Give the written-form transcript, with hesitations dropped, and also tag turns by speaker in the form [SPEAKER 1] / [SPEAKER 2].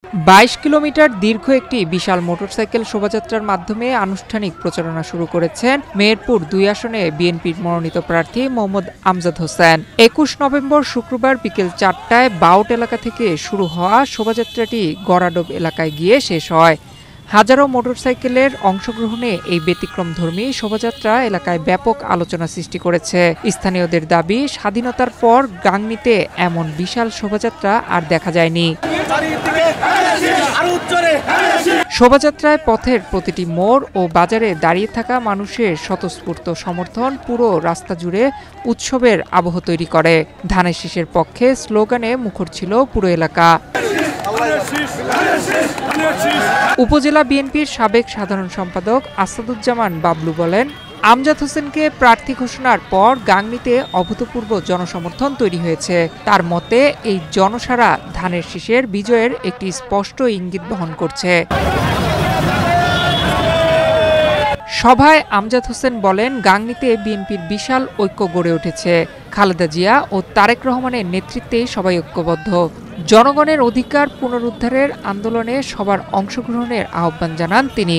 [SPEAKER 1] ২২ kilometre দীর্ঘ একটি বিশাল motorcycle শোভাযাত্রার মাধ্যমে আনুষ্ঠানিক প্রচারণা শুরু করেছেন মেহেরপুর ২ আসনে বিএনপির মনোনীত প্রার্থী মোহাম্মদ আমজাদ হোসেন। ২১ নভেম্বর শুক্রবার বিকেল ৪টায় বাউট এলাকা থেকে শুরু হওয়া শোভাযাত্রাটি গড়াডোব এলাকায় গিয়ে শেষ হয়। হাজারো মোটরসাইকেলের অংশগ্রহণে এই ব্যতিক্রমধর্মী শোভাযাত্রা এলাকায় ব্যাপক আলোচনা সৃষ্টি করেছে। স্থানীয়দের দাবি, স্বাধীনতার পর গাংনীতে এমন বিশাল শোভাযাত্রা আর দেখা যায়নি। শোভাযাত্রায় পথের প্রতিটি মোড় ও বাজারে দাঁড়িয়ে থাকা মানুষের স্বতঃস্ফূর্ত সমর্থন পুরো রাস্তা জুড়ে উৎসবের আবহ তৈরি করে। ধানের শীষের পক্ষে স্লোগানে মুখর ছিল পুরো এলাকা। উপজেলা বিএনপির সাবেক সাধারণ সম্পাদক আসাদুজ্জামান বাবলু বলেন, আমজাদ হোসেনকে প্রার্থী ঘোষণার পর গাংনীতে অভূতপূর্ব জনসমর্থন তৈরি হয়েছে। তার মতে এই জনসাড়া ধানের শীষের বিজয়ের একটি স্পষ্ট ইঙ্গিত বহন করছে। সভায় আমজাদ হোসেন বলেন, গাংনীতে বিএনপির বিশাল ঐক্য গড়ে উঠেছে। খালেদা জিয়া ও তারেক রহমানের নেতৃত্বে সবাই ঐক্যবদ্ধ। জনগণের অধিকার পুনরুদ্ধারের আন্দোলনে সবার অংশগ্রহণের আহ্বান জানান তিনি।